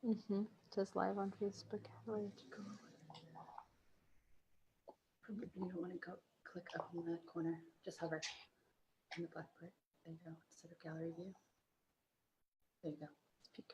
Mm-hmm. Just live on Facebook. Probably you don't want to go click up in the corner. Just hover in the black part. There you go. Instead of gallery view. There you go. Speak.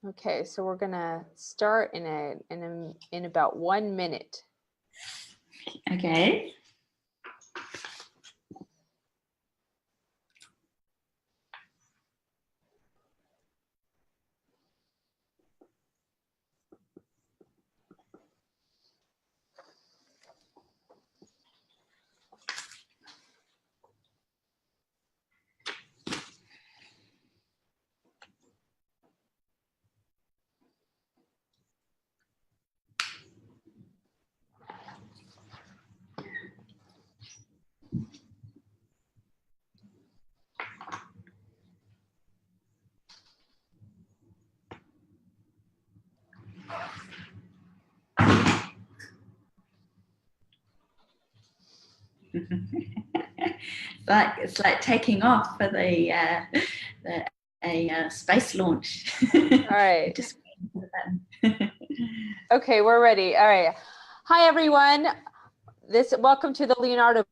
Okay, so we're gonna start in about 1 minute. Okay. It's like taking off for a space launch. All right. Just Okay, we're ready. All right. Hi, everyone. Welcome to the Leonardo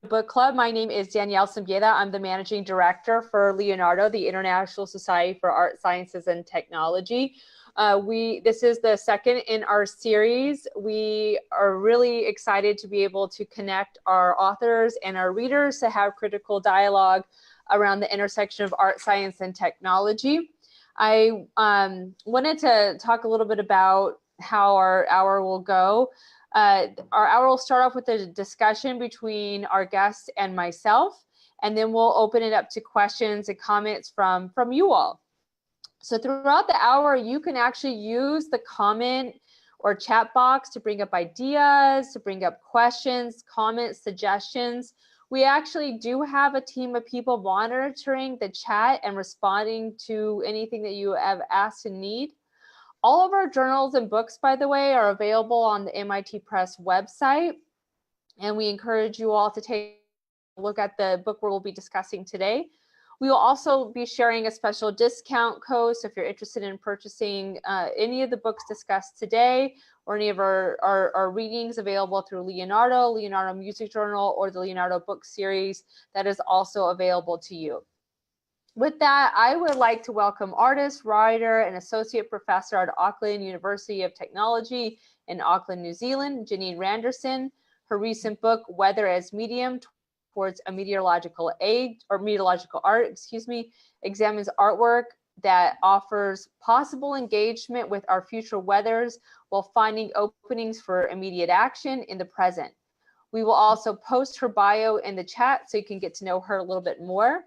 Book Club. My name is Danielle Siembieda. I'm the managing director for Leonardo, the International Society for Art, Sciences, and Technology. This is the second in our series. We are really excited to be able to connect our authors and our readers to have critical dialogue around the intersection of art, science, and technology. I wanted to talk a little bit about how our hour will go. Our hour will start off with a discussion between our guests and myself, and then we'll open it up to questions and comments from you all. So throughout the hour, you can actually use the comment or chat box to bring up ideas, to bring up questions, comments, suggestions. We actually do have a team of people monitoring the chat and responding to anything that you have asked and need. All of our journals and books, by the way, are available on the MIT Press website. And we encourage you all to take a look at the book we'll be discussing today. We will also be sharing a special discount code. So if you're interested in purchasing any of the books discussed today or any of our readings available through Leonardo Music Journal, or the Leonardo book series, that is also available to you. With that, I would like to welcome artist, writer, and associate professor at Auckland University of Technology in Auckland, New Zealand, Janine Randerson. Her recent book, Weather as Medium Towards a Meteorological Art, examines artwork that offers possible engagement with our future weathers while finding openings for immediate action in the present. We will also post her bio in the chat so you can get to know her a little bit more.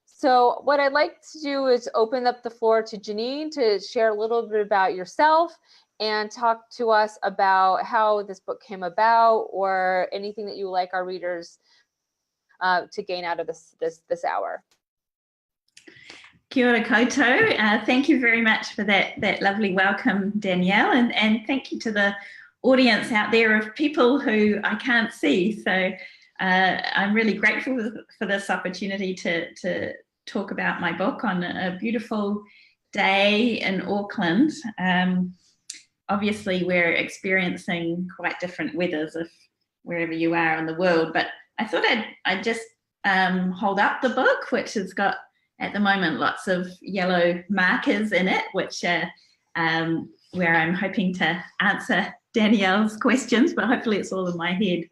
So what I'd like to do is open up the floor to Janine to share a little bit about yourself and talk to us about how this book came about, or anything that you would like our readers to gain out of this hour. Kia ora koutou. Thank you very much for that lovely welcome, Danielle, and thank you to the audience out there of people who I can't see. So I'm really grateful for this opportunity to talk about my book on a beautiful day in Auckland. Obviously, we're experiencing quite different weathers of wherever you are in the world, but I thought I'd just hold up the book, which has got at the moment lots of yellow markers in it, which where I'm hoping to answer Danielle's questions, but hopefully it's all in my head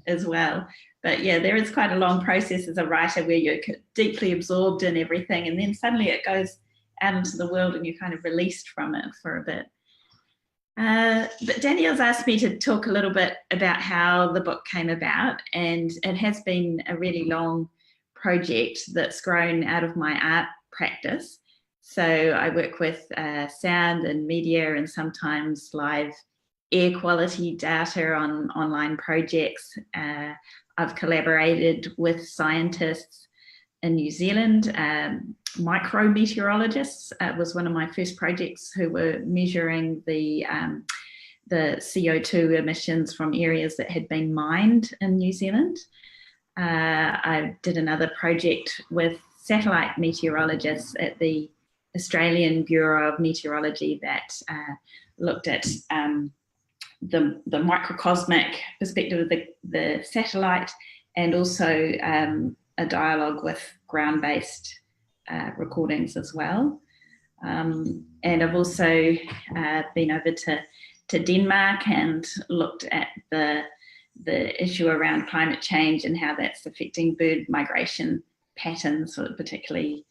as well. But yeah, there is quite a long process as a writer where you're deeply absorbed in everything, and then suddenly it goes out into the world and you're kind of released from it for a bit. But Danielle's asked me to talk a little bit about how the book came about, and it has been a really long project that's grown out of my art practice. So I work with sound and media and sometimes live air quality data on online projects. I've collaborated with scientists in New Zealand, micrometeorologists. It was one of my first projects who were measuring the CO2 emissions from areas that had been mined in New Zealand. I did another project with satellite meteorologists at the Australian Bureau of Meteorology that looked at the microcosmic perspective of the satellite, and also a dialogue with ground-based recordings as well. And I've also been over to Denmark and looked at the issue around climate change and how that's affecting bird migration patterns, particularly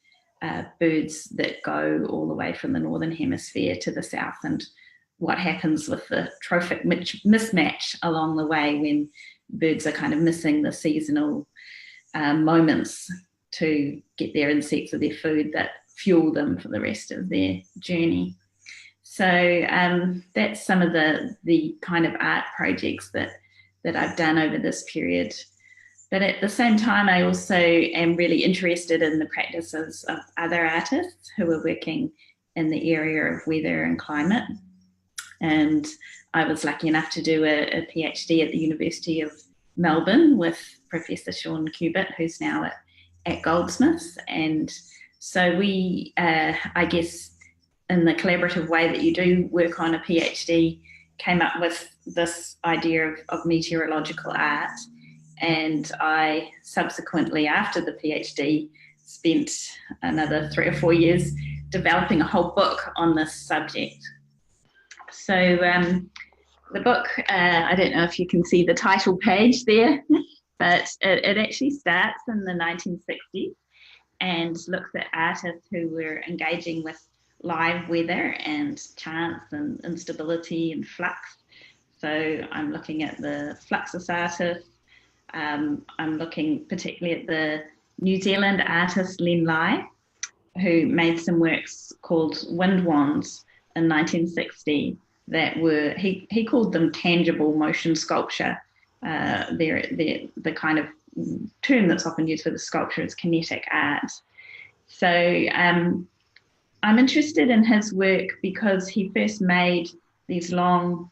birds that go all the way from the northern hemisphere to the south, and what happens with the trophic mismatch along the way when birds are kind of missing the seasonal moments to get their insects or their food that fuel them for the rest of their journey. So that's some of the kind of art projects that I've done over this period. But at the same time, I also am really interested in the practices of other artists who are working in the area of weather and climate. And I was lucky enough to do a PhD at the University of Melbourne with Professor Sean Cubitt, who's now at Goldsmiths. And so we, I guess, in the collaborative way that you do work on a PhD, came up with this idea of meteorological art. And I subsequently, after the PhD, spent another 3 or 4 years developing a whole book on this subject. So the book, I don't know if you can see the title page there, but it actually starts in the 1960s and looks at artists who were engaging with live weather and chance and instability and flux. So I'm looking at the Fluxus artists. I'm looking particularly at the New Zealand artist Len Lai, who made some works called Wind Wands in 1960 that were, he called them tangible motion sculpture. They're the kind of term that's often used for the sculpture is kinetic art. So I'm interested in his work because he first made these long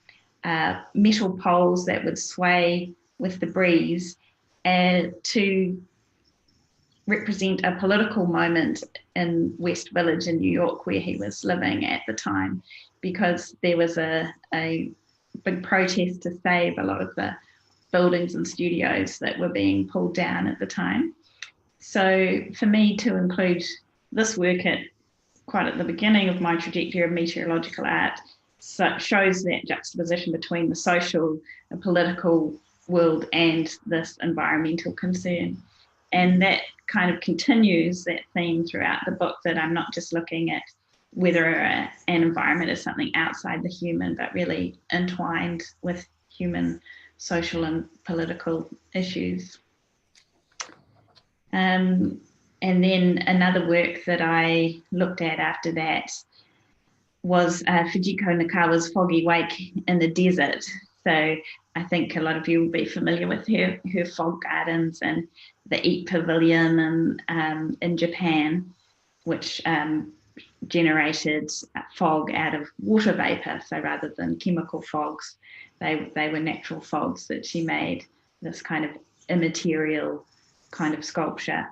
metal poles that would sway with the breeze to represent a political moment in West Village in New York where he was living at the time, because there was a big protest to save a lot of the buildings and studios that were being pulled down at the time. So for me to include this work quite at the beginning of my trajectory of meteorological art shows that juxtaposition between the social and political world and this environmental concern. And that kind of continues that theme throughout the book, that I'm not just looking at whether an environment is something outside the human, but really entwined with human social and political issues. And then another work that I looked at after that was Fujiko Nakawa's Foggy Wake in the Desert. So I think a lot of you will be familiar with her fog gardens and the Eat Pavilion in Japan, which generated fog out of water vapor. So rather than chemical fogs, they were natural fogs that she made, this kind of immaterial kind of sculpture.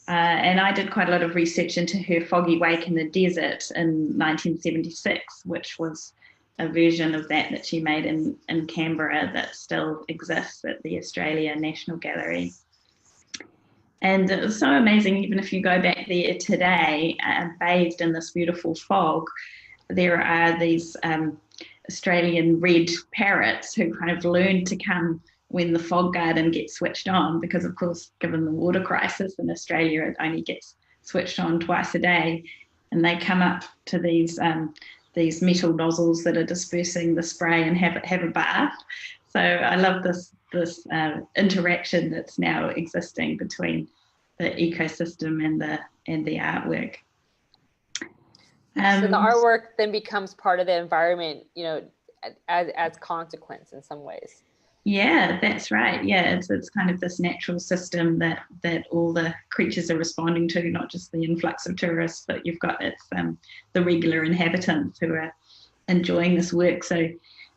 And I did quite a lot of research into her Foggy Wake in the Desert in 1976, which was a version of that she made in Canberra that still exists at the Australia National Gallery. And it was so amazing, even if you go back there today, bathed in this beautiful fog, there are these Australian red parrots who kind of learn to come when the fog garden gets switched on, because of course, given the water crisis in Australia, it only gets switched on twice a day. And they come up to these metal nozzles that are dispersing the spray and have a bath. So I love this interaction that's now existing between the ecosystem and the artwork. So the artwork then becomes part of the environment, as consequence in some ways. Yeah, that's right. Yeah, it's kind of this natural system that all the creatures are responding to, not just the influx of tourists, but you've got the regular inhabitants who are enjoying this work. So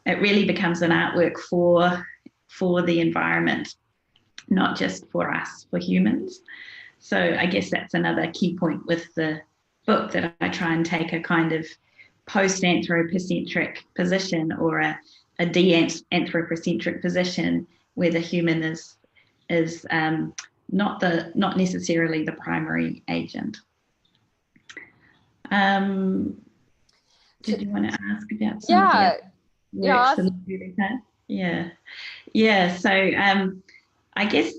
it really becomes an artwork for the environment, not just for us, for humans. So I guess that's another key point with the book, that I try and take a kind of post-anthropocentric position, or a de-anthropocentric position, where the human is not necessarily the primary agent. Did you want to ask about some of the works in the paper? Yeah. So I guess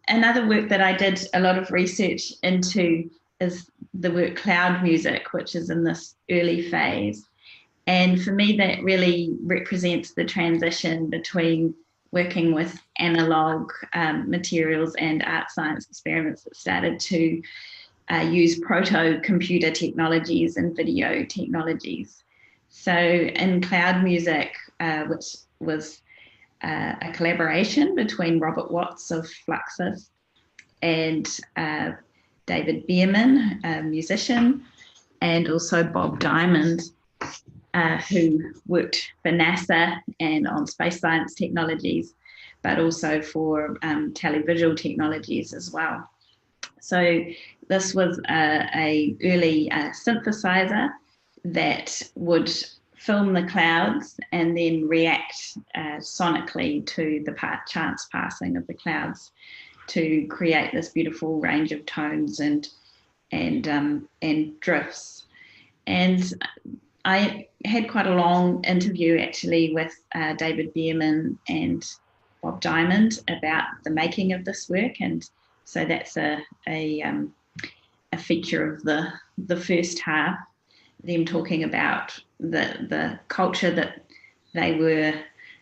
another work that I did a lot of research into is the work Cloud Music, which is in this early phase. And for me, that really represents the transition between working with analog materials and art science experiments that started to use proto-computer technologies and video technologies. So in Cloud Music, which was a collaboration between Robert Watts of Fluxus and David Bierman, a musician, and also Bob Diamond, who worked for NASA and on space science technologies, but also for televisual technologies as well. So this was a early synthesizer that would film the clouds and then react sonically to the chance passing of the clouds to create this beautiful range of tones and drifts. And I had quite a long interview actually with David Bierman and Bob Diamond about the making of this work, and so that's a feature of the first half, them talking about the culture that they were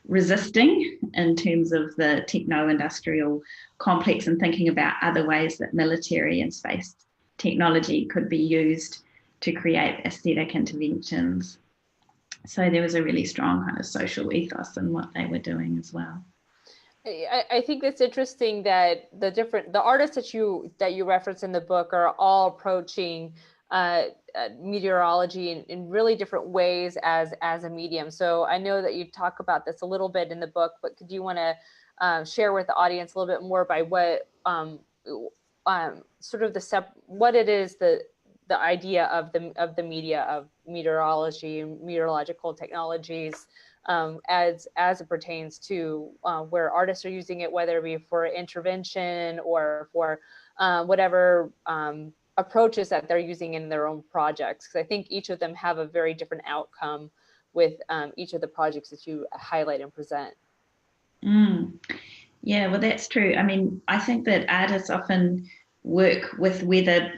resisting in terms of the techno-industrial complex, and thinking about other ways that military and space technology could be used to create aesthetic interventions. So there was a really strong kind of social ethos in what they were doing as well. I think it's interesting that the artists that you reference in the book are all approaching meteorology in really different ways as a medium. So I know that you talk about this a little bit in the book, but could you want to share with the audience a little bit more by what sort of what it is, the idea of the media of meteorology and meteorological technologies as it pertains to where artists are using it, whether it be for intervention or for whatever approaches that they're using in their own projects. Because I think each of them have a very different outcome with each of the projects that you highlight and present. Yeah, well, that's true. I mean, I think that artists often work with weather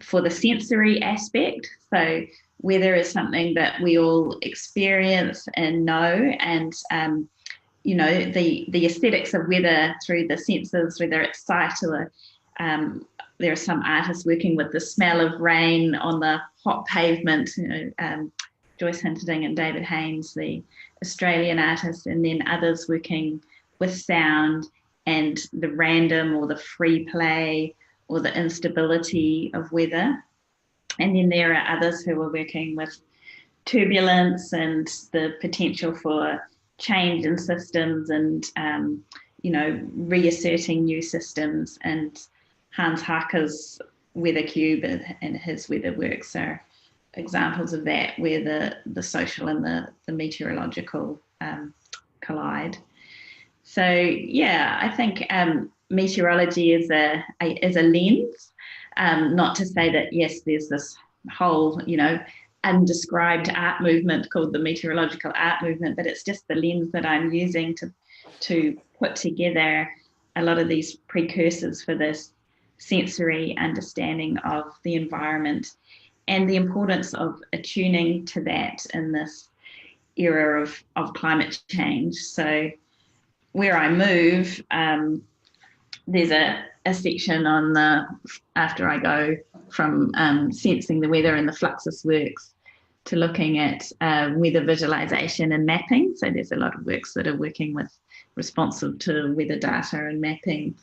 for the sensory aspect. So weather is something that we all experience and know, and you know, the aesthetics of weather through the senses, whether it's sight or there are some artists working with the smell of rain on the hot pavement, you know, Joyce Hinterding and David Haynes, the Australian artist, and then others working with sound and the random or the free play or the instability of weather. And then there are others who are working with turbulence and the potential for change in systems and, you know, reasserting new systems. And Hans Hake's weather cube and his weather works are examples of that, where the social and the meteorological collide. So yeah, I think meteorology is a lens, not to say that yes, there's this whole, you know, undescribed art movement called the meteorological art movement, but it's just the lens that I'm using to put together a lot of these precursors for this sensory understanding of the environment and the importance of attuning to that in this era of climate change. So where I move, there's a section on after I go from sensing the weather in the Fluxus works to looking at weather visualization and mapping. So there's a lot of works that are working with responsive to weather data and mapping.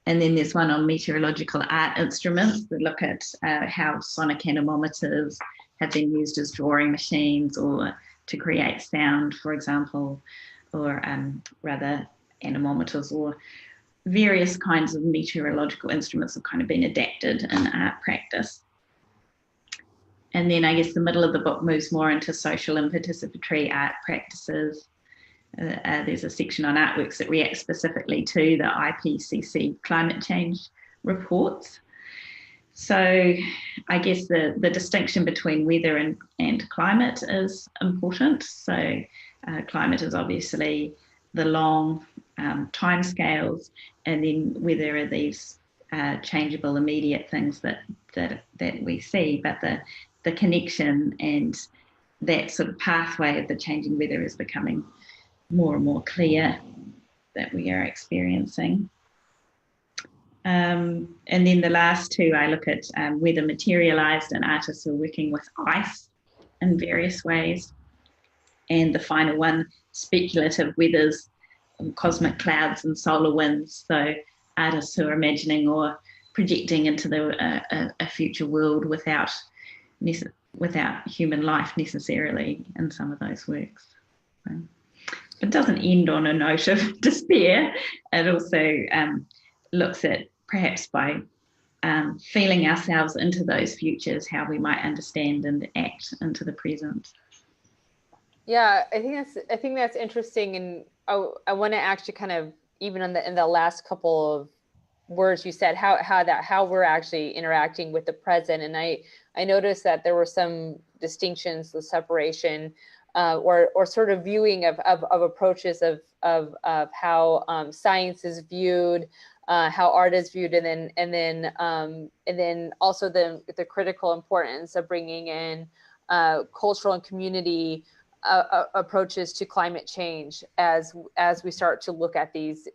And then there's one on meteorological art instruments that look at how sonic anemometers have been used as drawing machines or to create sound, for example, or rather anemometers or various kinds of meteorological instruments have kind of been adapted in art practice. And then I guess the middle of the book moves more into social and participatory art practices. There's a section on artworks that react specifically to the Ipcc climate change reports. So I guess the distinction between weather and climate is important. So climate is obviously the long timescales, and then weather are these changeable, immediate things that we see. But the connection and that sort of pathway of the changing weather is becoming more and more clear that we are experiencing. And then the last two, I look at weather materialized and artists are working with ice in various ways. And the final one, speculative weathers, cosmic clouds and solar winds. So artists who are imagining or projecting into a future world without human life necessarily in some of those works. So it doesn't end on a note of despair. It also looks at perhaps by feeling ourselves into those futures, how we might understand and act into the present. Yeah, I think that's interesting, and I want to actually kind of, even in the last couple of words you said, how we're actually interacting with the present, and I noticed that there were some distinctions, the separation, or sort of viewing of approaches of how science is viewed, how art is viewed, and then also the critical importance of bringing in cultural and community approaches to climate change as we start to look at these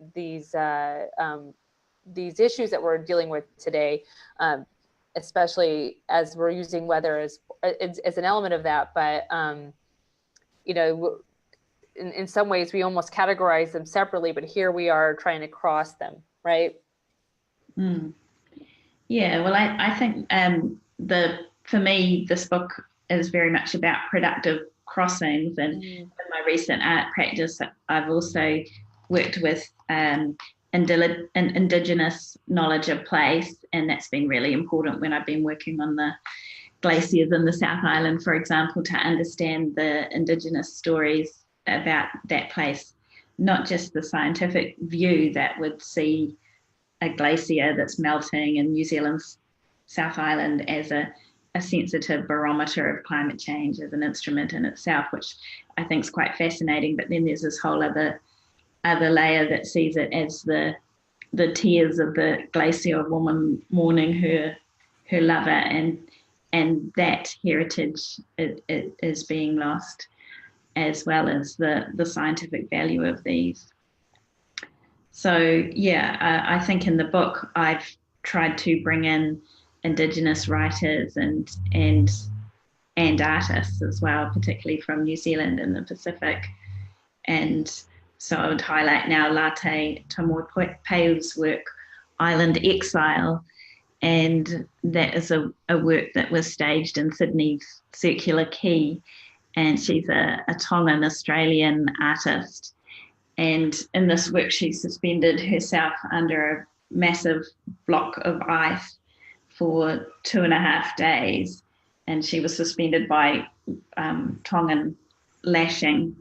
issues that we're dealing with today, especially as we're using weather as an element of that. But in some ways we almost categorize them separately, but here we are trying to cross them, right? Yeah, well, I think for me, this book is very much about productive crossings, and in my recent art practice, I've also worked with Indigenous knowledge of place, and that's been really important when I've been working on the glaciers in the South Island, for example, to understand the Indigenous stories about that place, not just the scientific view that would see a glacier that's melting in New Zealand's South Island as a sensitive barometer of climate change, as an instrument in itself, which I think is quite fascinating. But then there's this whole other layer that sees it as the tears of the glacier woman mourning her lover, and that heritage is being lost, as well as the scientific value of these. So yeah, I think in the book I've tried to bring in Indigenous writers and artists as well, particularly from New Zealand and the Pacific. And so I would highlight now Late Tamoipeu's work, Island Exile, and that is a work that was staged in Sydney's Circular Quay, and she's a Tongan Australian artist. And in this work, she suspended herself under a massive block of ice for 2.5 days, and she was suspended by Tongan lashing.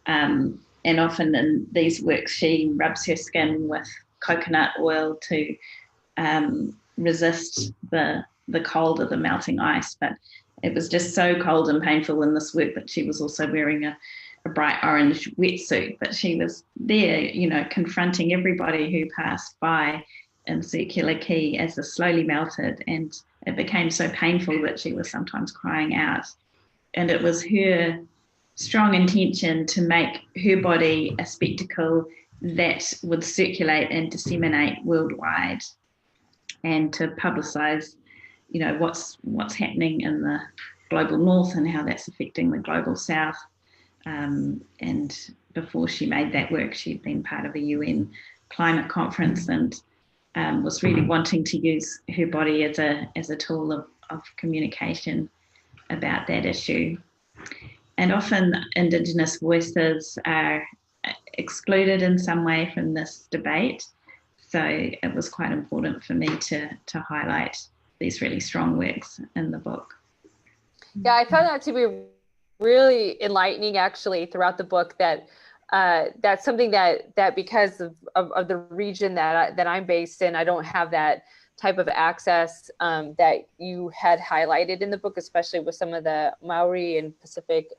And often in these works, she rubs her skin with coconut oil to resist the cold of the melting ice. But it was just so cold and painful in this work that she was also wearing a bright orange wetsuit. But she was there, confronting everybody who passed by in Circular Quay as it slowly melted, and it became so painful that she was sometimes crying out. And it was her strong intention to make her body a spectacle that would circulate and disseminate worldwide, and to publicize, what's happening in global north and how that's affecting the global south. And before she made that work, she'd been part of a UN climate conference and was really wanting to use her body as a tool of communication about that issue. And often Indigenous voices are excluded in some way from this debate. So it was quite important for me to highlight these really strong works in the book. Yeah, I found that to be really enlightening actually throughout the book, that that's something that because of the region that I'm based in, I don't have that type of access that you had highlighted in the book, especially with some of the Maori and Pacific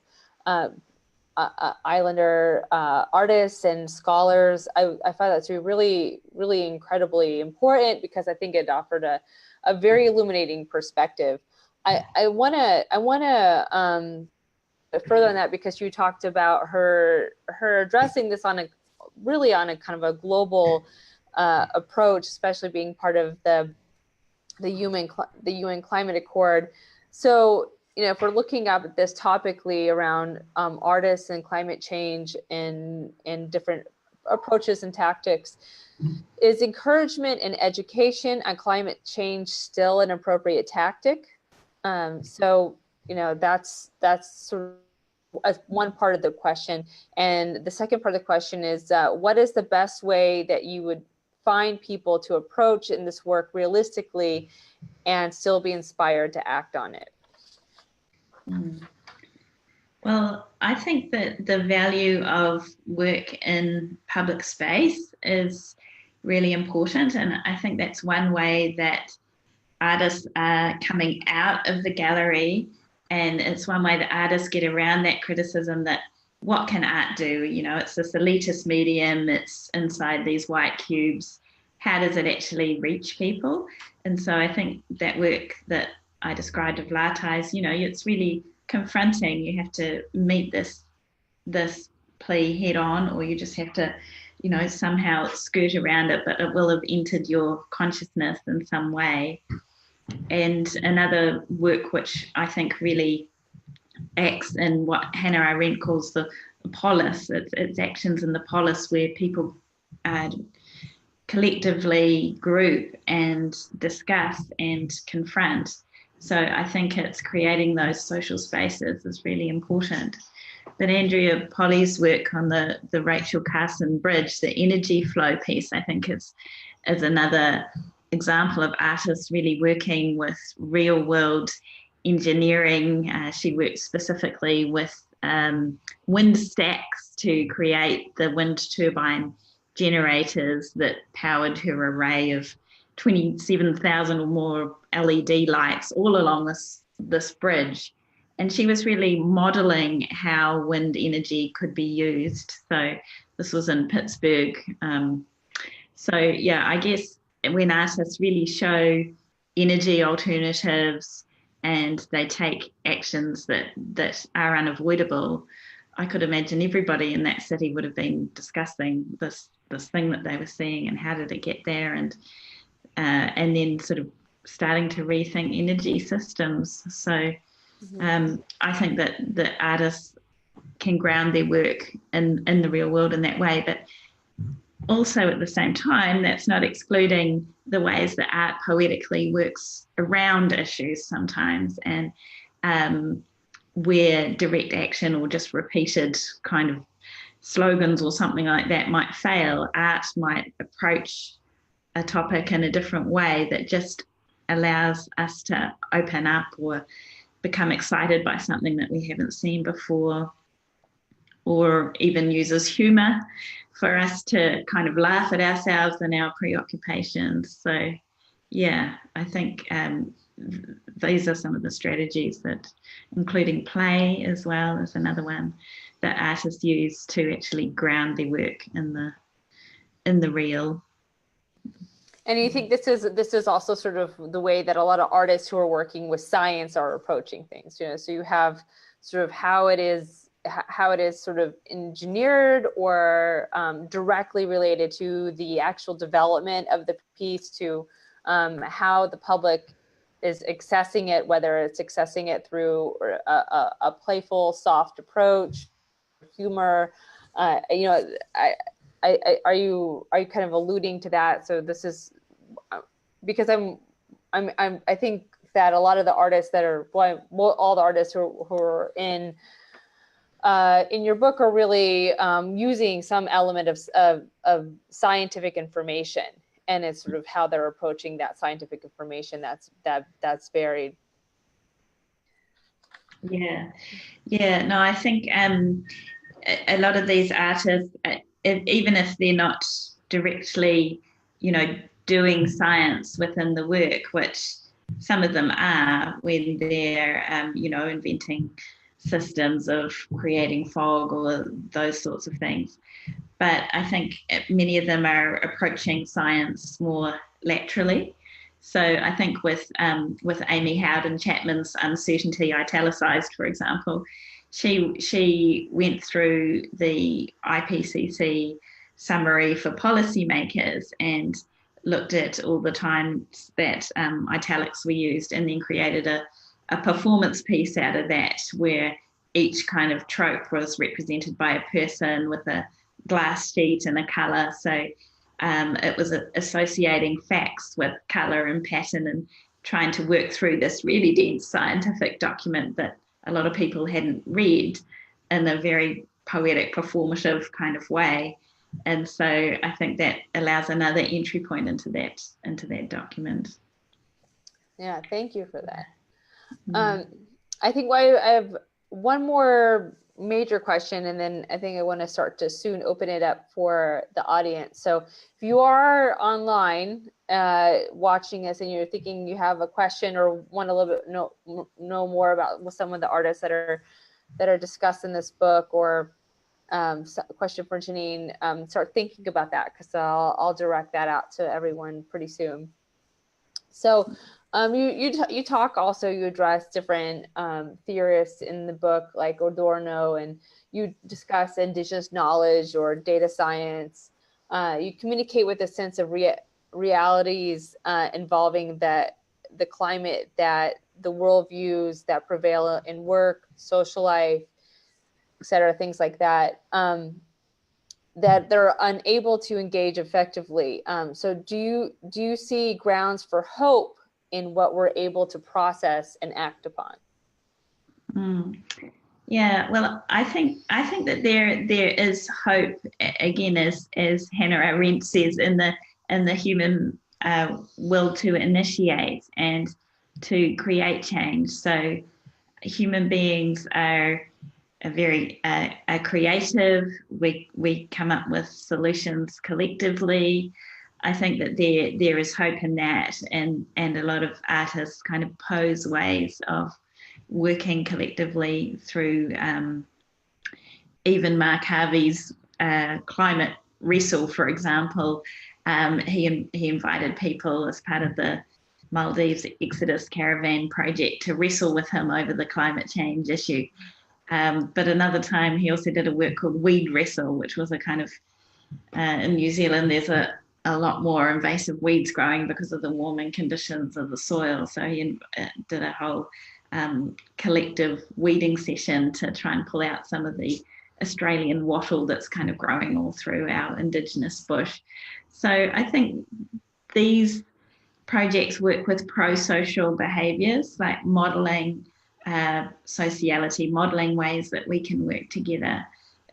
Islander artists and scholars. I found that to be really, really incredibly important, because I think it offered a very illuminating perspective. I want to further on that, because you talked about her addressing this on a kind of a global approach, especially being part of the UN Climate Accord. So, if we're looking at this topically around artists and climate change and different approaches and tactics, is encouragement and education on climate change still an appropriate tactic? So, that's sort of one part of the question. And the second part of the question is, what is the best way that you would find people to approach in this work realistically and still be inspired to act on it? Well, I think that the value of work in public space is really important. And I think that's one way that artists are coming out of the gallery. And it's one way that artists get around that criticism that what can art do? It's this elitist medium, it's inside these white cubes. How does it actually reach people? And so I think that work that I described of Latai's, it's really confronting. You have to meet this plea head on, or you just have to, somehow skirt around it, but it will have entered your consciousness in some way. And another work which I think really acts in what Hannah Arendt calls the polis, it's actions in the polis where people collectively group and discuss and confront. So I think it's creating those social spaces is really important. But Andrea Polly's work on the Rachel Carson Bridge, the energy flow piece, I think is another example of artists really working with real world engineering. She worked specifically with wind stacks to create the wind turbine generators that powered her array of 27,000 or more LED lights all along this bridge. And she was really modeling how wind energy could be used. So this was in Pittsburgh. So yeah, I guess when artists really show energy alternatives and they take actions that are unavoidable, I could imagine everybody in that city would have been discussing this thing that they were seeing and how did it get there, and then sort of starting to rethink energy systems. So I think that the artists can ground their work in the real world in that way, but also at the same time, that's not excluding the ways that art poetically works around issues sometimes, and where direct action or just repeated kind of slogans or something like that might fail. Art might approach a topic in a different way that just allows us to open up or become excited by something that we haven't seen before, or even uses humor for us to kind of laugh at ourselves and our preoccupations. So yeah, I think these are some of the strategies that, including play as well, is another one that artists use to actually ground their work in the real. And you think this is also sort of the way that a lot of artists who are working with science are approaching things, so you have sort of how it is sort of engineered or directly related to the actual development of the piece, to how the public is accessing it, whether it's accessing it through a playful, soft approach, humor. You know, are you kind of alluding to that? So this is because I think that a lot of the artists that are, well, all the artists who are in your book are really using some element of scientific information, and it's sort of how they're approaching that scientific information that's varied. Yeah, no, I think a lot of these artists, even if they're not directly, you know, doing science within the work, which some of them are when they're, you know, inventing systems of creating fog or those sorts of things. But I think many of them are approaching science more laterally. So I think with Amy Howden Chapman's Uncertainty italicized, for example, she went through the Ipcc summary for policymakers and looked at all the times that italics were used, and then created a performance piece out of that, where each kind of trope was represented by a person with a glass sheet and a colour. So it was associating facts with colour and pattern and trying to work through this really dense scientific document that a lot of people hadn't read in a very poetic, performative kind of way. And so I think that allows another entry point into that document. Yeah, thank you for that. I think I have one more major question, and then I think I want to start to soon open it up for the audience. So if you are online watching us and you're thinking you have a question or want a little bit know more about some of the artists that are discussed in this book, or a question for Janine, start thinking about that, because I'll direct that out to everyone pretty soon. So you talk also, you address different theorists in the book, like Adorno, and you discuss indigenous knowledge or data science. You communicate with a sense of realities involving the climate, that the worldviews that prevail in work, social life, et cetera, things like that, that they're unable to engage effectively. So do you see grounds for hope in what we're able to process and act upon? Yeah, well, I think that there is hope, again, as Hannah Arendt says, in the human will to initiate and to create change. So human beings are very creative. We come up with solutions collectively. I think that there is hope in that, and a lot of artists kind of pose ways of working collectively through even Mark Harvey's climate wrestle, for example. He invited people as part of the Maldives Exodus Caravan project to wrestle with him over the climate change issue. But another time he also did a work called Weed Wrestle, which was a kind of, in New Zealand, there's a lot more invasive weeds growing because of the warming conditions of the soil. So he did a whole collective weeding session to try and pull out some of the Australian wattle that's kind of growing all through our Indigenous bush. So I think these projects work with pro-social behaviours, like modelling sociality, modelling ways that we can work together.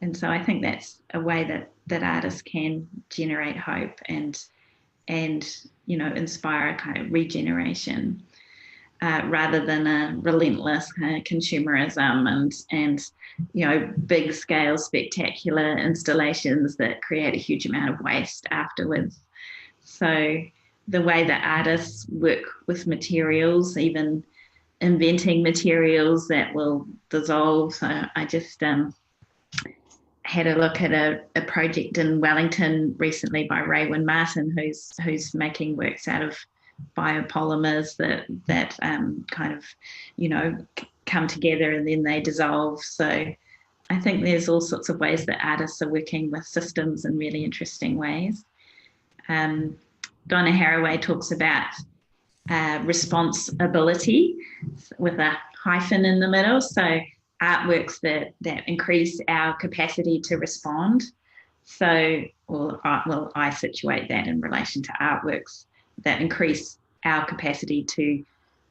And so I think that's a way that artists can generate hope and inspire a kind of regeneration, rather than a relentless kind of consumerism and big scale spectacular installations that create a huge amount of waste afterwards. So the way that artists work with materials, even inventing materials that will dissolve. So I just had a look at a project in Wellington recently by Raywin Martin, who's making works out of biopolymers that kind of come together and then they dissolve. So I think there's all sorts of ways that artists are working with systems in really interesting ways. Donna Haraway talks about responsibility with a hyphen in the middle. So artworks that increase our capacity to respond. So, I situate that in relation to artworks that increase our capacity to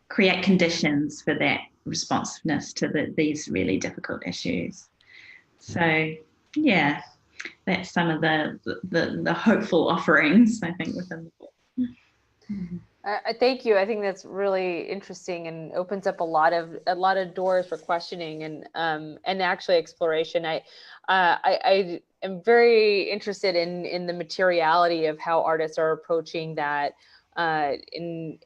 create conditions for that responsiveness to these really difficult issues. So, yeah, that's some of the hopeful offerings, I think, within the book. Mm-hmm. Thank you. I think that's really interesting and opens up a lot of doors for questioning and actually exploration. I am very interested in the materiality of how artists are approaching that in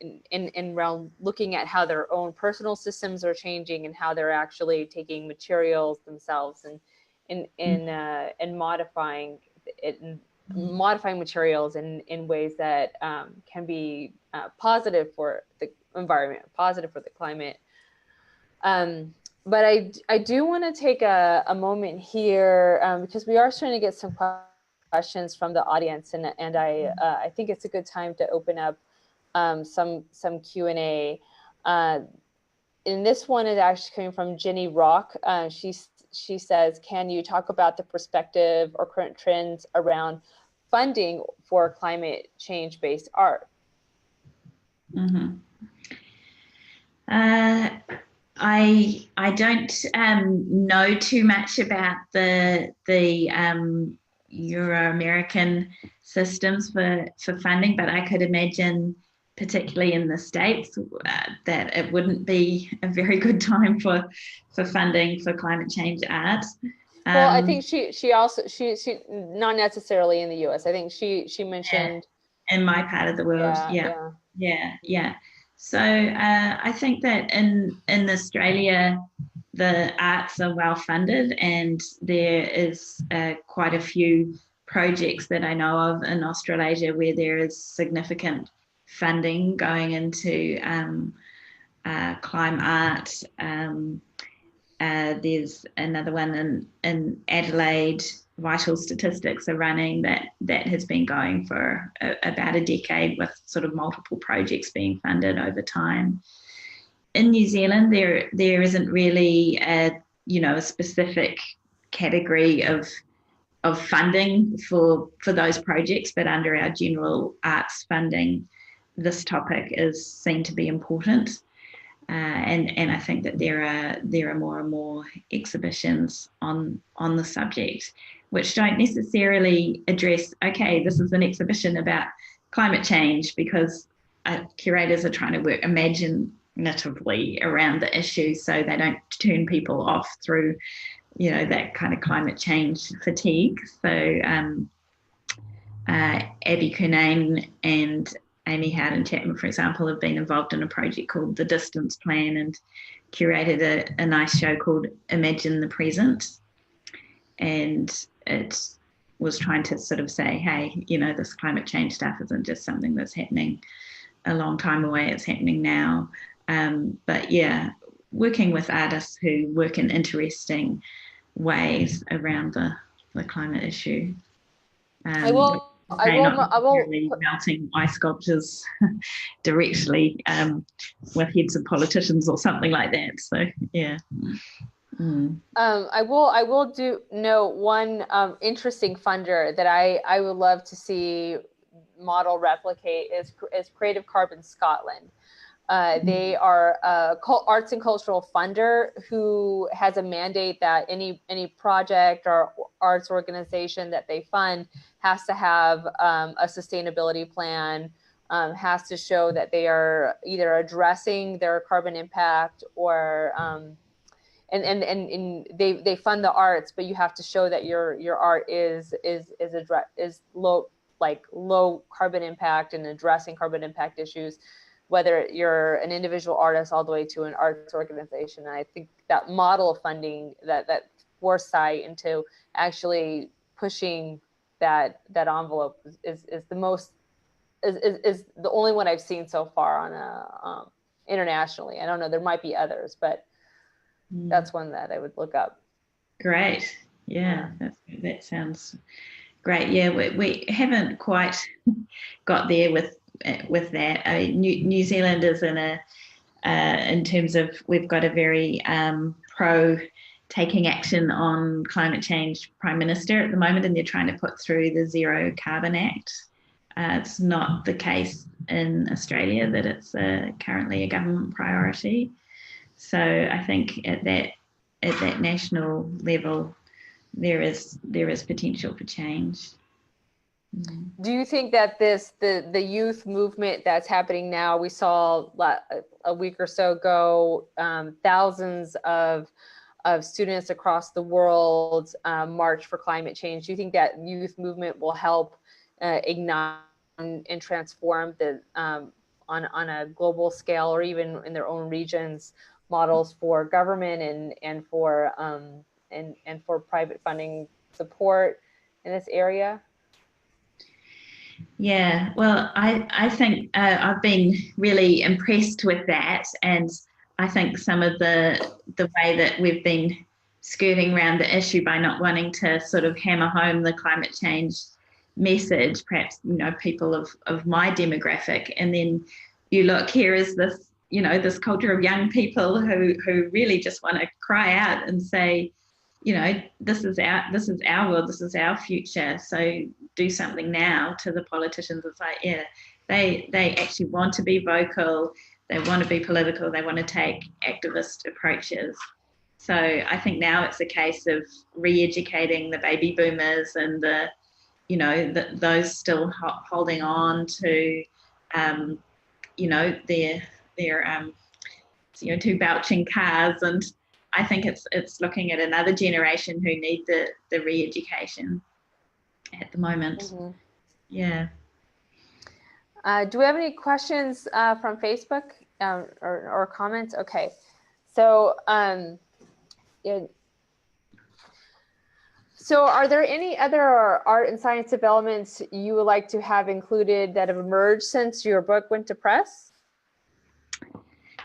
realm looking at how their own personal systems are changing and how they're actually taking materials themselves and modifying it. Modifying materials in ways that can be positive for the environment, positive for the climate. But I do want to take a moment here because we are starting to get some questions from the audience, and I think it's a good time to open up some Q&A. And this one is actually coming from Jenny Rock. She says, can you talk about the perspective or current trends around funding for climate change-based art? Mm-hmm. I don't know too much about the Euro-American systems for funding, but I could imagine, particularly in the States, that it wouldn't be a very good time for funding for climate change art. Well, I think she also not necessarily in the US. I think she mentioned in my part of the world. Yeah. So I think that in Australia, the arts are well funded, and there is quite a few projects that I know of in Australasia where there is significant funding going into climate art. There's another one in Adelaide. Vital Statistics are running that has been going for about a decade, with sort of multiple projects being funded over time. In New Zealand, there isn't really a specific category of funding for those projects, but under our general arts funding, this topic is seen to be important. And I think that there are more and more exhibitions on the subject, which don't necessarily address, okay, this is an exhibition about climate change, because curators are trying to work imaginatively around the issue so they don't turn people off through, that kind of climate change fatigue. So Abby Curnane and Amy Howden-Chapman, for example, have been involved in a project called The Distance Plan and curated a nice show called Imagine the Present. And it was trying to sort of say, hey, this climate change stuff isn't just something that's happening a long time away, it's happening now. But yeah, working with artists who work in interesting ways around the climate issue. I will melting ice sculptures directly with heads of politicians or something like that. So yeah. I will know one interesting funder that I would love to see model replicate is Creative Carbon Scotland. They are a arts and cultural funder who has a mandate that any project or arts organization that they fund has to have a sustainability plan, has to show that they are either addressing their carbon impact or and they fund the arts, but you have to show that your art is low carbon impact and addressing carbon impact issues, whether you're an individual artist all the way to an arts organization. And I think that model of funding, that foresight into actually pushing that envelope is the most is the only one I've seen so far on a internationally. I don't know, there might be others, but that's one that I would look up. Great. Yeah, that sounds great. Yeah, we haven't quite got there with with that. New Zealand is in terms of, we've got a very pro taking action on climate change Prime Minister at the moment, and they're trying to put through the Zero Carbon Act. It's not the case in Australia that it's currently a government priority. So I think at that national level, there is potential for change. Do you think that the youth movement that's happening now, we saw a week or so ago, thousands of students across the world march for climate change? Do you think that youth movement will help ignite and transform the on a global scale, or even in their own regions, models for government and for private funding support in this area? Yeah, well, I think I've been really impressed with that, and I think some of the way that we've been skirting around the issue by not wanting to sort of hammer home the climate change message, perhaps, you know, people of my demographic, and then you look, here is this, you know, this culture of young people who really just want to cry out and say, you know, this is our world, this is our future, so do something now. To the politicians, it's like, yeah, they actually want to be vocal, they want to be political, they want to take activist approaches. So I think now it's a case of re-educating the baby boomers and the, you know, those still holding on to, you know, their you know, two belching cars. And I think it's looking at another generation who need the re-education at the moment. Mm-hmm. Yeah. Do we have any questions from Facebook or comments? Okay, so yeah. So are there any other art and science developments you would like to have included that have emerged since your book went to press?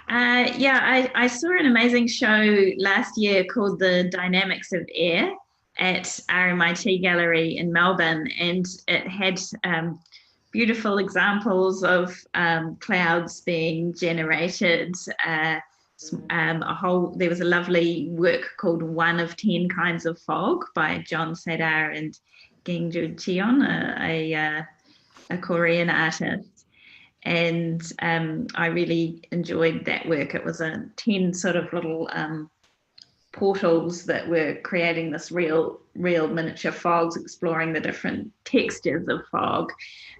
Yeah, I saw an amazing show last year called The Dynamics of Air at RMIT Gallery in Melbourne, and it had beautiful examples of clouds being generated. There was a lovely work called One of 10 Kinds of Fog by John Sadar and Gingju Cheon, a Korean artist. And I really enjoyed that work. It was 10 sort of little portals that were creating this real miniature fogs, exploring the different textures of fog.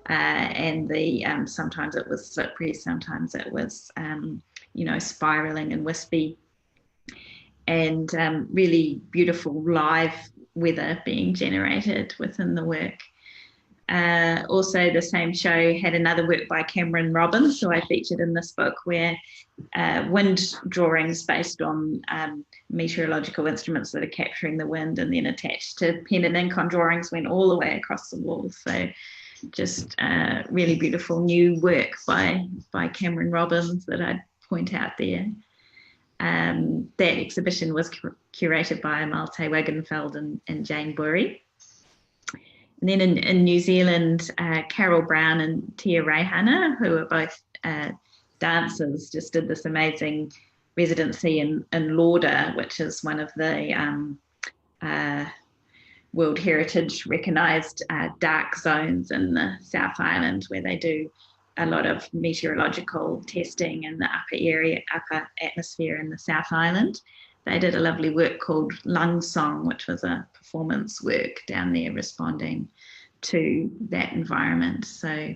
And sometimes it was slippery, sometimes it was, you know, spiraling and wispy. And really beautiful live weather being generated within the work. Also, the same show had another work by Cameron Robbins, who I featured in this book, where wind drawings based on meteorological instruments that are capturing the wind and then attached to pen and ink on drawings went all the way across the wall. So just really beautiful new work by Cameron Robbins that I'd point out there. That exhibition was curated by Malte Wagenfeld and Jane Burry. And then in New Zealand, Carol Brown and Tia Reihana, who are both dancers, just did this amazing residency in Lauder, which is one of the World Heritage recognised dark zones in the South Island, where they do a lot of meteorological testing in the upper atmosphere in the South Island. They did a lovely work called Lung Song, which was a performance work down there responding to that environment. So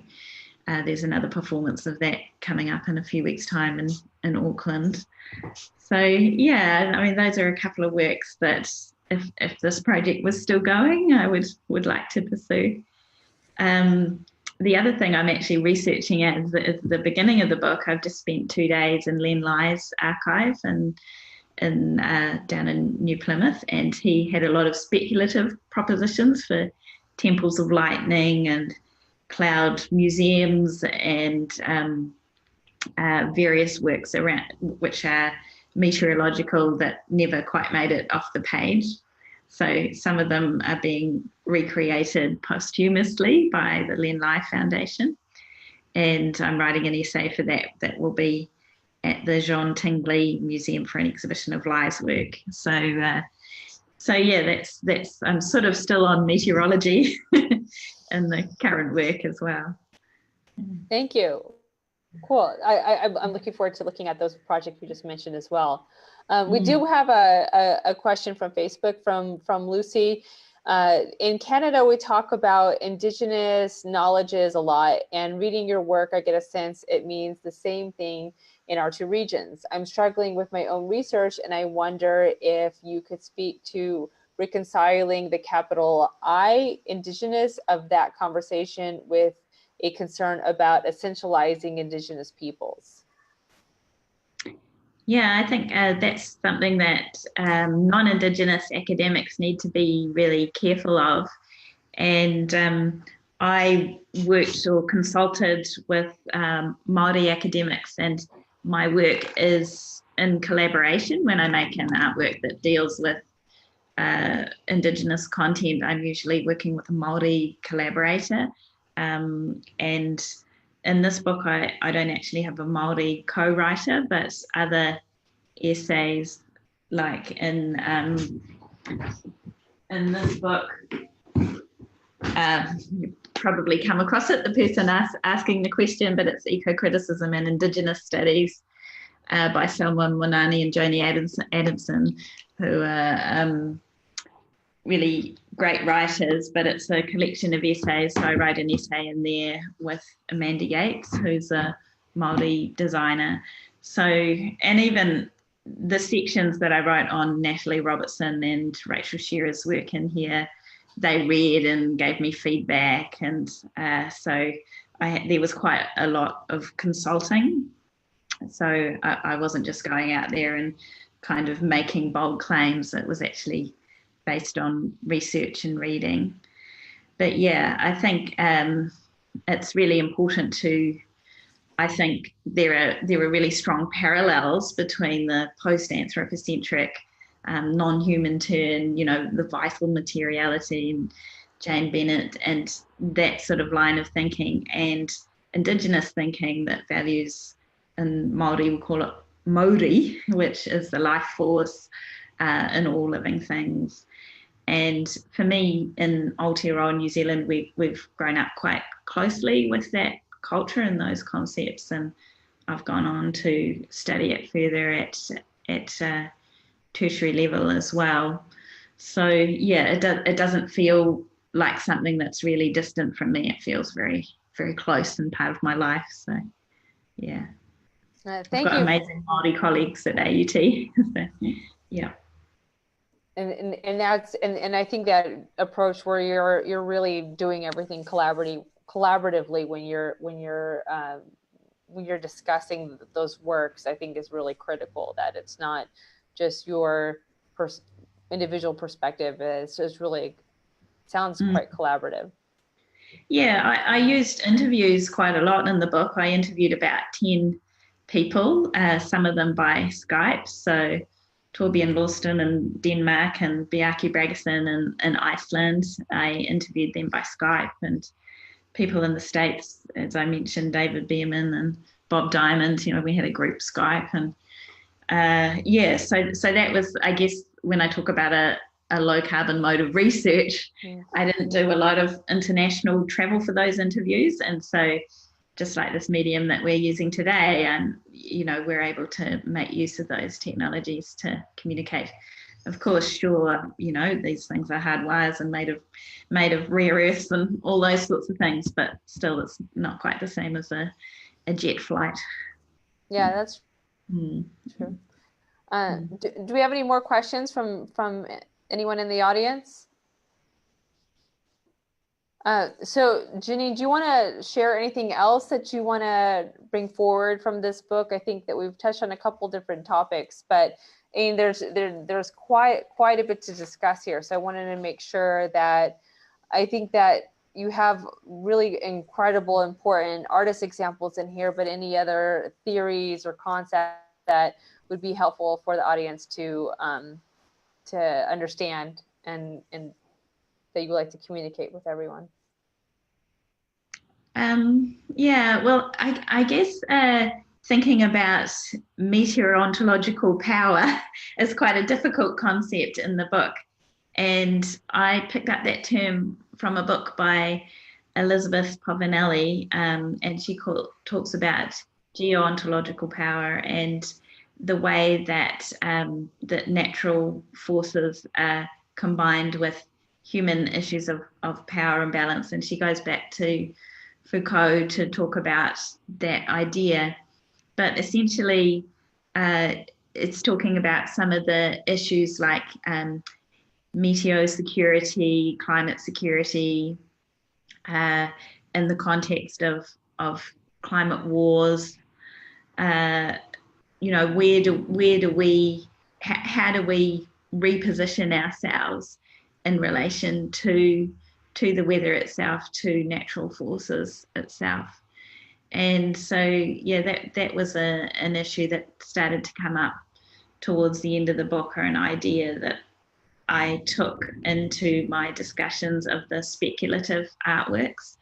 there's another performance of that coming up in a few weeks' time in Auckland. So yeah, I mean, those are a couple of works that if this project was still going, I would like to pursue. The other thing I'm actually researching at is the beginning of the book. I've just spent 2 days in Len Lai's archive and down in New Plymouth, and he had a lot of speculative propositions for temples of lightning and cloud museums and various works around which are meteorological that never quite made it off the page. So some of them are being recreated posthumously by the Len Lai Foundation. and I'm writing an essay for that that will be at the Jean Tingley Museum for an exhibition of Lai's work. So yeah, that's I'm sort of still on meteorology in the current work as well. Thank you. Cool. I'm looking forward to looking at those projects you just mentioned as well. We do have a question from Facebook from Lucy. In Canada, we talk about Indigenous knowledges a lot, and reading your work, I get a sense it means the same thing in our two regions. I'm struggling with my own research, and I wonder if you could speak to reconciling the capital I Indigenous of that conversation with a concern about essentializing Indigenous peoples. Yeah, I think that's something that non-Indigenous academics need to be really careful of. And I worked or consulted with Māori academics, and my work is in collaboration. When I make an artwork that deals with Indigenous content, I'm usually working with a Māori collaborator. And in this book, I don't actually have a Māori co-writer, but other essays, like in this book, you probably come across it, the person asking the question, but it's Eco-Criticism and Indigenous Studies by Salman Wanani and Joni Adamson, who are really great writers, but it's a collection of essays. So I write an essay in there with Amanda Yates, who's a Māori designer. So, and even the sections that I wrote on Natalie Robertson and Rachel Shearer's work in here, they read and gave me feedback. And so there was quite a lot of consulting. So I wasn't just going out there and kind of making bold claims. It was actually based on research and reading. But yeah, I think it's really important to, I think there are really strong parallels between the post-anthropocentric non-human turn, you know, the vital materiality and Jane Bennett and that sort of line of thinking, and Indigenous thinking that values, in Māori we call it Mauri, which is the life force in all living things. And for me, in Aotearoa, New Zealand, we've grown up quite closely with that culture and those concepts. And I've gone on to study it further at tertiary level as well. So yeah, it doesn't feel like something that's really distant from me. It feels very, very close and part of my life. So yeah. Thank I've got you. amazing Māori colleagues at AUT. So, yeah. And that's and I think that approach where you're really doing everything collaboratively when you're discussing those works, I think is really critical. That it's not just your individual perspective. It's just really sounds quite collaborative. Yeah, I used interviews quite a lot in the book. I interviewed about 10 people, some of them by Skype. So Torbjørn Lawston in Denmark and Bjarke Bragason in Iceland. I interviewed them by Skype, and people in the States, as I mentioned, David Beerman and Bob Diamond, you know, we had a group Skype. And yeah, so that was, I guess, when I talk about a low carbon mode of research, I didn't do a lot of international travel for those interviews. And so just like this medium that we're using today, and you know, we're able to make use of those technologies to communicate. Of course, sure, you know, these things are hard wires and made of rare earths and all those sorts of things, but still it's not quite the same as a jet flight. Yeah, that's true. Do we have any more questions from anyone in the audience? So Janine, do you want to share anything else that you want to bring forward from this book? I think that we've touched on a couple different topics, but I mean, there's quite a bit to discuss here. So I wanted to make sure that I think that you have really incredible, important artist examples in here, but any other theories or concepts that would be helpful for the audience to understand and that you would like to communicate with everyone. Yeah, well, I guess thinking about meteorological power is quite a difficult concept in the book. And I picked up that term from a book by Elizabeth Povinelli, and she talks about geontological power and the way that that natural forces are combined with human issues of power and balance. And she goes back to Foucault to talk about that idea. But essentially, it's talking about some of the issues like meteo security, climate security, in the context of climate wars. You know, how do we reposition ourselves in relation to the weather itself, to natural forces itself? And so, yeah, that was an issue that started to come up towards the end of the book, or an idea that I took into my discussions of the speculative artworks.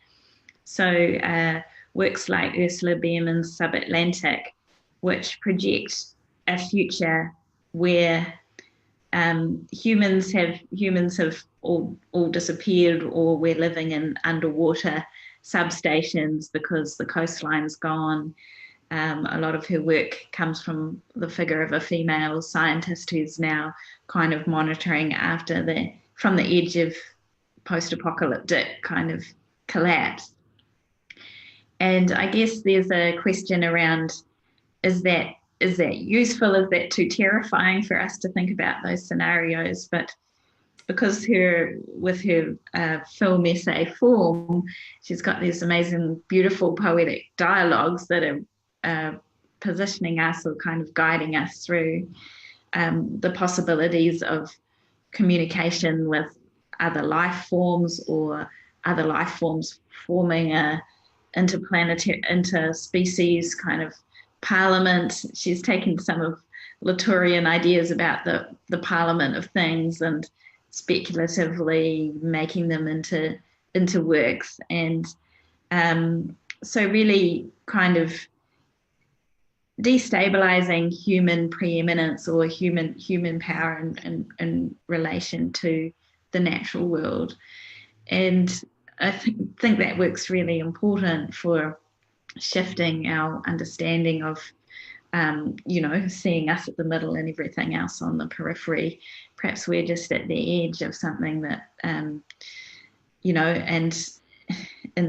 So works like Ursula Behrman's Subatlantic, which project a future where humans have all disappeared, or we're living in underwater substations because the coastline's gone. A lot of her work comes from the figure of a female scientist who's now kind of monitoring from the edge of post-apocalyptic kind of collapse. And I guess there's a question around, is that useful? Is that too terrifying for us to think about those scenarios? But because with her film essay form, she's got these amazing, beautiful poetic dialogues that are positioning us, or kind of guiding us through the possibilities of communication with other life forms, or other life forms forming a interspecies kind of parliament. She's taken some of Latourian ideas about the parliament of things and speculatively making them into works. And so really kind of destabilizing human preeminence, or human power in relation to the natural world. And I think that work's really important for shifting our understanding of, seeing us at the middle and everything else on the periphery. Perhaps we're just at the edge of something that, and in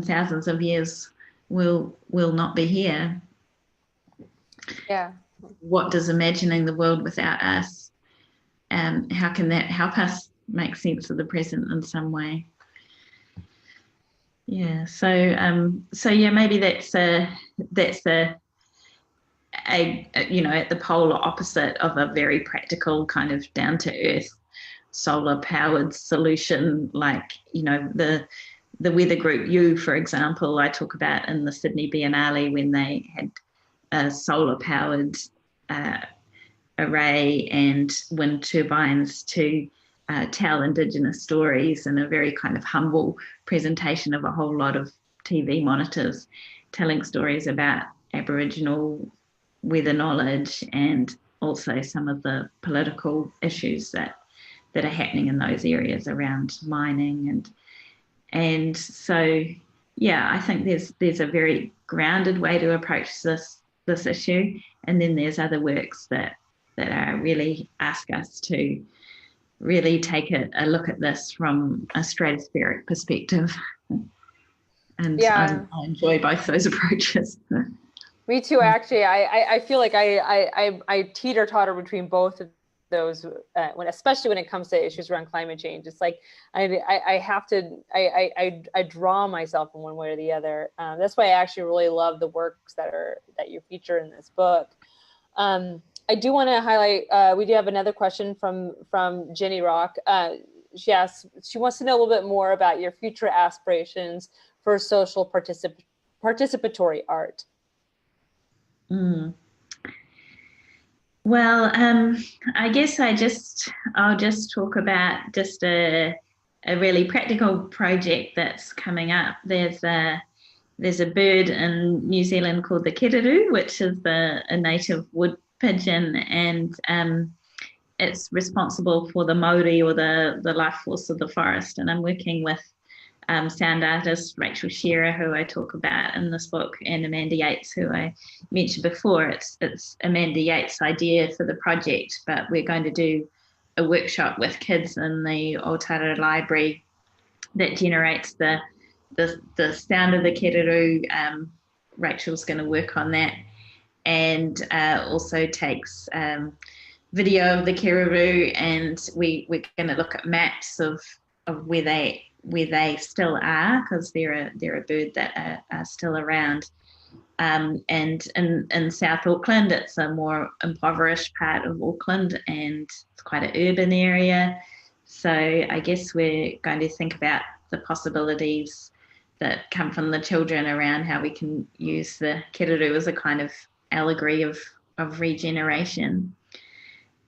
thousands of years will not be here. Yeah. What does imagining the world without us, how can that help us make sense of the present in some way? Yeah, so yeah, maybe that's at the polar opposite of a very practical kind of down to earth solar powered solution, like the weather group U, for example, I talk about in the Sydney Biennale, when they had a solar powered array and wind turbines to tell Indigenous stories, in a very kind of humble presentation of a whole lot of TV monitors telling stories about Aboriginal weather knowledge, and also some of the political issues that are happening in those areas around mining. And so, yeah, I think there's a very grounded way to approach this issue. And then there's other works that are really ask us to really take a look at this from a stratospheric perspective. And Yeah. I enjoy both those approaches. Me too, actually. I feel like I teeter-totter between both of those, especially when it comes to issues around climate change. It's like I have to draw myself in one way or the other. That's why I actually really love the works that you feature in this book. I do want to highlight, we do have another question from Jenny Rock. She wants to know a little bit more about your future aspirations for social participatory art. Well, I guess I'll just talk about a really practical project that's coming up. There's there's a bird in New Zealand called the kiriru, which is a native wood pigeon, and it's responsible for the Maori, or the life force of the forest. And I'm working with sound artist Rachel Shearer, who I talk about in this book, and Amanda Yates, who I mentioned before. It's Amanda Yates' idea for the project, but we're going to do a workshop with kids in the Aotearoa Library that generates the sound of the kiriru. Rachel's going to work on that, and also takes video of the kiriru, and we're going to look at maps of where they still are, because they're a bird that are still around. And in South Auckland, it's a more impoverished part of Auckland, and it's quite an urban area. So I guess we're going to think about the possibilities that come from the children around how we can use the kiriru as a kind of allegory of regeneration.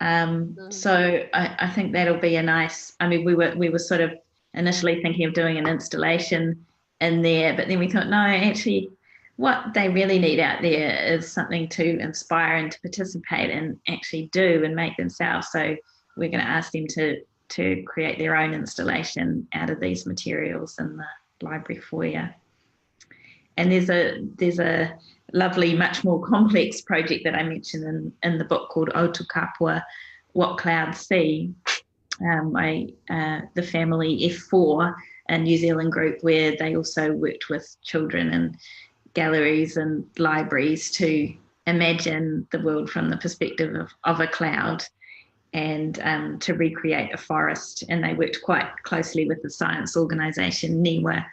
So I think that'll be a nice, I mean, we were sort of initially thinking of doing an installation in there, but then we thought, no, actually what they really need out there is something to inspire and to participate and actually do and make themselves. So we're going to ask them to create their own installation out of these materials in the library foyer. And there's a lovely, much more complex project that I mentioned in the book called Otukapua, What Clouds See. The family F4, a New Zealand group, where they also worked with children in galleries and libraries to imagine the world from the perspective of a cloud, and to recreate a forest. And they worked quite closely with the science organisation NIWA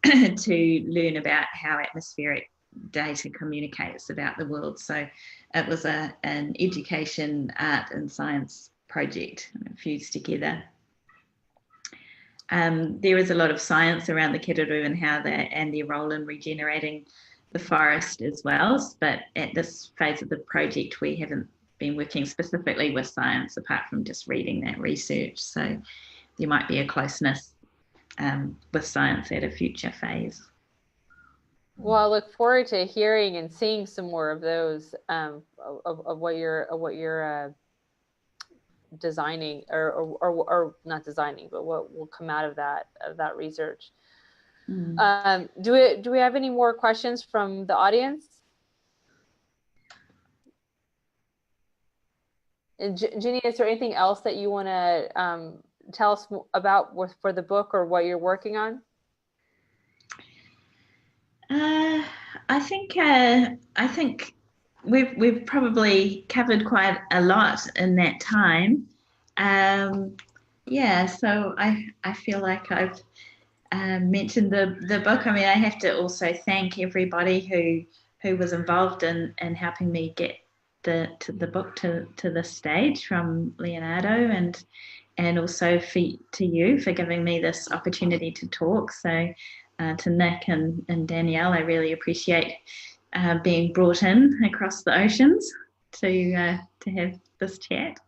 to learn about how atmospheric data communicates about the world. So it was an education, art and science project fused together. There is a lot of science around the kiriru and how and their role in regenerating the forest as well. But at this phase of the project, we haven't been working specifically with science apart from just reading that research. So there might be a closeness with science at a future phase. Well, I look forward to hearing and seeing some more of those, of what you're designing, or not designing, but what will come out of that research. Do we have any more questions from the audience? And Janine, is there anything else that you want to tell us about for the book, or what you're working on? I think we've probably covered quite a lot in that time. Yeah, so I feel like I've mentioned the book. I mean, I have to also thank everybody who was involved in helping me get the book to this stage, from Leonardo and also to you for giving me this opportunity to talk. So to Nick and Danielle, I really appreciate being brought in across the oceans to have this chat.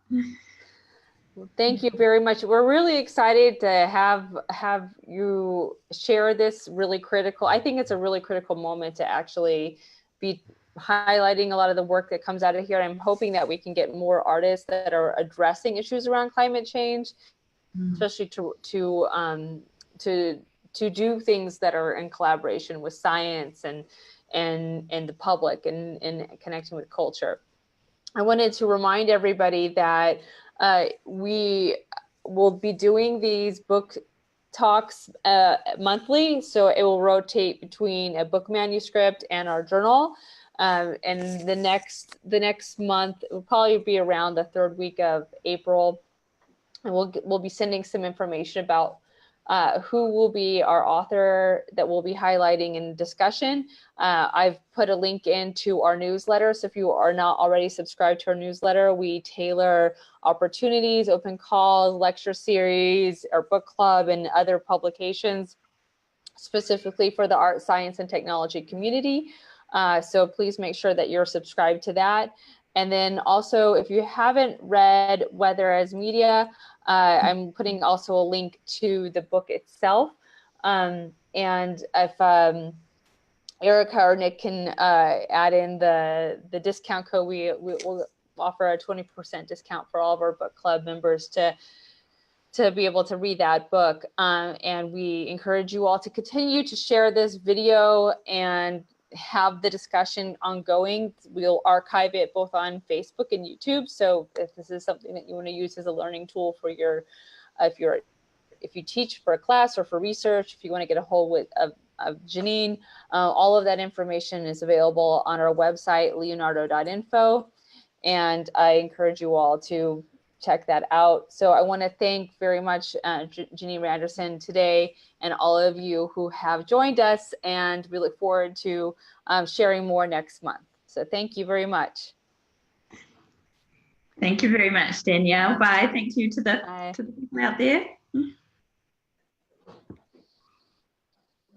Well, thank you very much. We're really excited to have you share this really critical. I think it's a really critical moment to actually be highlighting a lot of the work that comes out of here. I'm hoping that we can get more artists that are addressing issues around climate change, especially to do things that are in collaboration with science and the public and connecting with culture. I wanted to remind everybody that we will be doing these book talks monthly, so it will rotate between a book manuscript and our journal. And the next month will probably be around the third week of April, and we'll be sending some information about who will be our author that we'll be highlighting in discussion. I've put a link into our newsletter, so if you are not already subscribed to our newsletter, we tailor opportunities, open calls, lecture series, our book club, and other publications specifically for the art, science, and technology community. So please make sure that you're subscribed to that. And then also, if you haven't read Weather as Media, I'm putting also a link to the book itself. And if Erica or Nick can add in the discount code. We will offer a 20% discount for all of our book club members to be able to read that book. And we encourage you all to continue to share this video and have the discussion ongoing. We'll archive it both on Facebook and YouTube. So if this is something that you want to use as a learning tool for your, if you teach for a class or for research, if you want to get a hold of Janine, all of that information is available on our website, leonardo.info. And I encourage you all to check that out. So I want to thank very much Janine Randerson today and all of you who have joined us, and we look forward to sharing more next month. So thank you very much. Thank you very much, Danielle. Bye. Thank you to the people out there.